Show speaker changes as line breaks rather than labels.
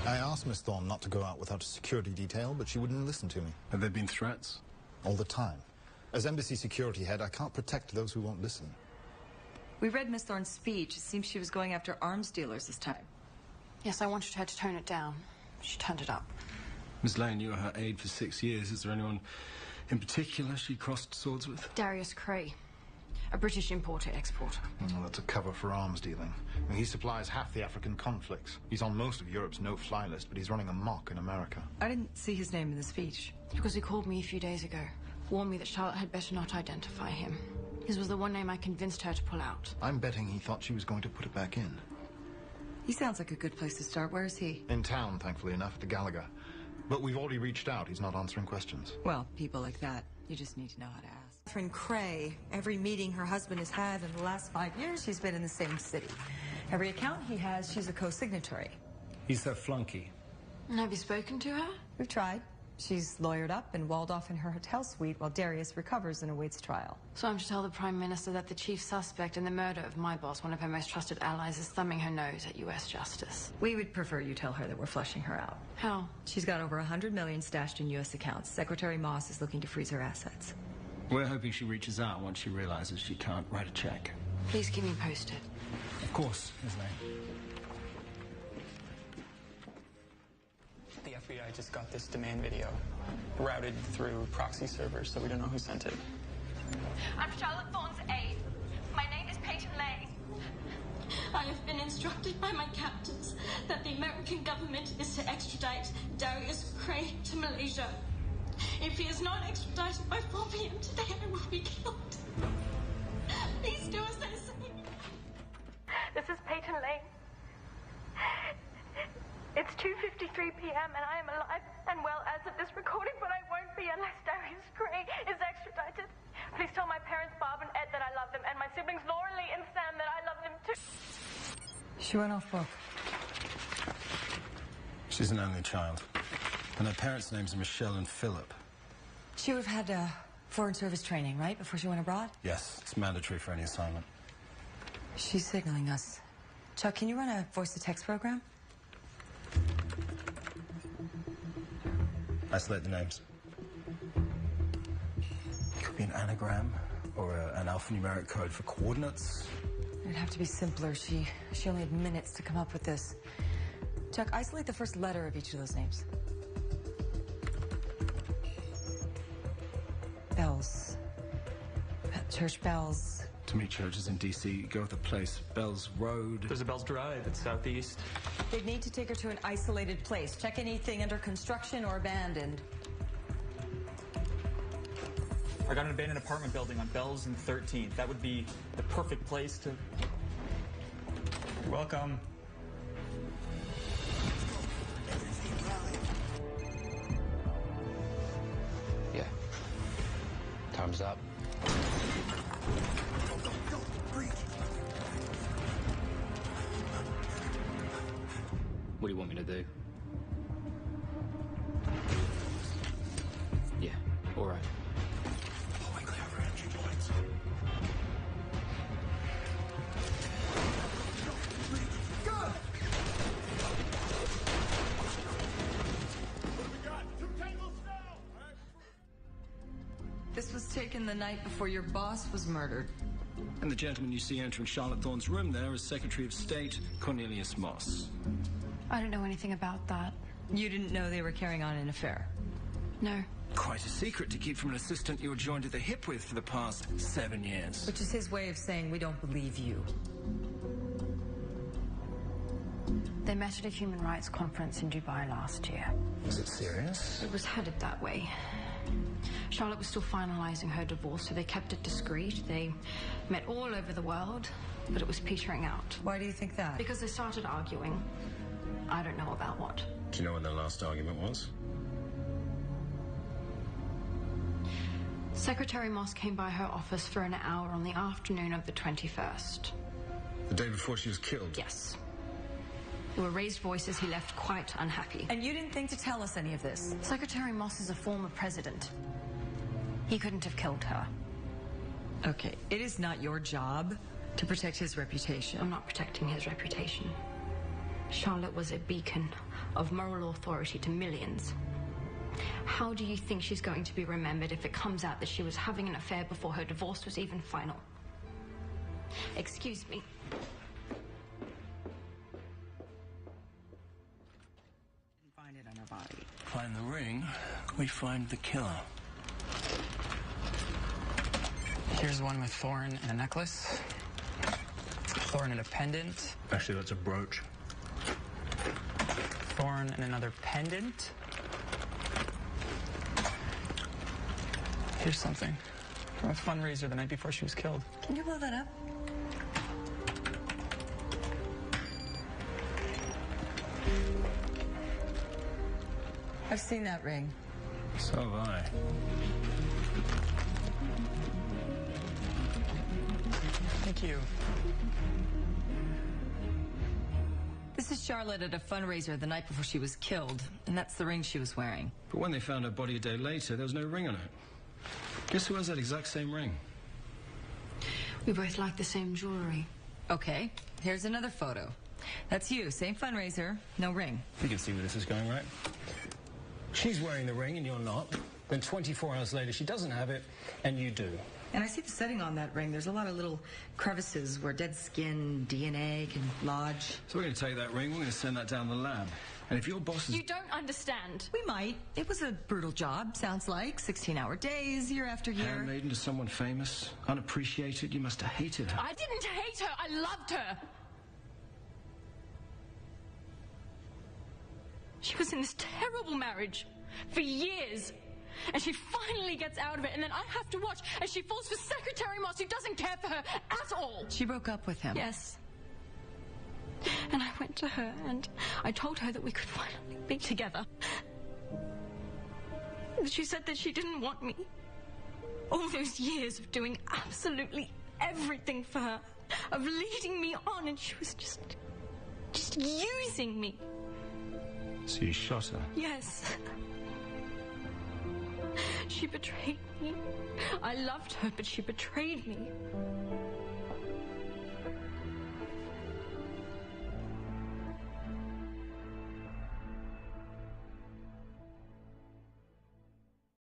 I asked Miss Thorne not to go out without a security detail, but she wouldn't listen to me.
Have there been threats?
All the time. As embassy security head, I can't protect those who won't listen.
We read Miss Thorne's speech. It seems she was going after arms dealers this time.
Yes, I wanted her to tone it down. She turned it up.
Miss Lane, you were her aide for 6 years. Is there anyone in particular she crossed swords with?
Darius Cray, a British importer-exporter.
Well, that's a cover for arms dealing. He supplies half the African conflicts. He's on most of Europe's no-fly list, but he's running amok in America.
I didn't see his name in the speech.
Because he called me a few days ago. Warned me that Charlotte had better not identify him. His was the one name I convinced her to pull out.
I'm betting he thought she was going to put it back in.
He sounds like a good place to start. Where is he?
In town, thankfully enough, at the Gallagher. But we've already reached out. He's not answering questions.
Well, people like that, you just need to know how to ask. Catherine Cray, every meeting her husband has had in the last 5 years, she's been in the same city. Every account he has, she's a co-signatory.
He's her flunky.
And have you spoken to her?
We've tried. She's lawyered up and walled off in her hotel suite while Darius recovers and awaits trial.
So I'm to tell the Prime Minister that the chief suspect in the murder of my boss, one of her most trusted allies, is thumbing her nose at U.S. justice.
We would prefer you tell her that we're flushing her out.
How?
She's got over 100 million stashed in U.S. accounts. Secretary Moss is looking to freeze her assets.
We're hoping she reaches out once she realizes she can't write a check.
Please keep me posted.
Of course, Miss Lane.
The FBI just got this demand video routed through proxy servers, so we don't know who sent it.
I'm Charlotte Thorne's aide. My name is Peyton Lane. I have been instructed by my captains that the American government is to extradite Darius Cray to Malaysia. If he is not extradited by 4 p.m. today, I will be killed. Please do as I say. This is Peyton Lane. It's 2:53 p.m. and I am alive and well as of this recording, but I won't be unless Darius Cray is extradited. Please tell my parents, Bob and Ed, that I love them, and my siblings, Laura Lee and Sam, that I love them too.
She went off book.
She's an only child. And her parents' names are Michelle and Philip.
She would have had foreign service training, right, before she went abroad?
Yes, it's mandatory for any assignment.
She's signaling us. Chuck, can you run a voice-to-text program?
Isolate the names. It could be an anagram or an alphanumeric code for coordinates.
It'd have to be simpler. She only had minutes to come up with this. Chuck, isolate the first letter of each of those names. Bells. Church bells.
To meet churches in D.C., go with the place. Bells Road.
There's a Bells Drive. It's southeast.
They'd need to take her to an isolated place. Check anything under construction or abandoned.
I got an abandoned apartment building on Bells and 13th. That would be the perfect place to... You're welcome.
Yeah. Time's up. What do you want me to do? Yeah, all right.
Pulling clear for entry points. Go! What have we got? 2 tangles now!
This was taken the night before your boss was murdered.
And the gentleman you see entering Charlotte Thorne's room there is Secretary of State Cornelius Moss.
I don't know anything about that.
You didn't know they were carrying on an affair?
No.
Quite a secret to keep from an assistant you were joined at the hip with for the past 7 years.
Which is his way of saying we don't believe you.
They met at a human rights conference in Dubai last year.
Was it serious?
It was headed that way. Charlotte was still finalizing her divorce, so they kept it discreet. They met all over the world, but it was petering out.
Why do you think that?
Because they started arguing. I don't know about what.
Do you know what their last argument was?
Secretary Moss came by her office for an hour on the afternoon of the 21st.
The day before she was killed?
Yes. There were raised voices. He left quite unhappy.
And you didn't think to tell us any of this?
Secretary Moss is a former president. He couldn't have killed her.
Okay, it is not your job to protect his reputation.
I'm not protecting his reputation. Charlotte was a beacon of moral authority to millions. How do you think she's going to be remembered if it comes out that she was having an affair before her divorce was even final? Excuse me.
Didn't find it on her body.
Find the ring, we find the killer.
Here's one with thorn and a necklace. Thorn and a pendant.
Actually, that's a brooch.
Thorn and another pendant. Here's something from a fundraiser the night before she was killed.
Can you blow that up? I've seen that ring.
So have I.
Thank you.
This is Charlotte at a fundraiser the night before she was killed, and that's the ring she was wearing.
But when they found her body a day later, there was no ring on it. Guess who has that exact same ring?
We both like the same jewelry.
Okay, here's another photo. That's you, same fundraiser, no ring.
You can see where this is going, right? She's wearing the ring and you're not. Then 24 hours later, she doesn't have it, and you do.
And I see the setting on that ring. There's a lot of little crevices where dead skin, DNA can lodge.
So we're going to take that ring, we're going to send that down the lab. And if your boss is...
You don't understand.
We might. It was a brutal job, sounds like. 16-hour days, year after year.
handmaiden to someone famous, unappreciated, you must have hated her.
I didn't hate her. I loved her. She was in this terrible marriage for years. And she finally gets out of it, and then I have to watch as she falls for Secretary Moss, who doesn't care for her at all.
She broke up with him.
Yes. And I went to her, and I told her that we could finally be together. And she said that she didn't want me. All those years of doing absolutely everything for her, of leading me on, and she was just using me.
So you shot her?
Yes. She betrayed me. I loved her, but she betrayed me.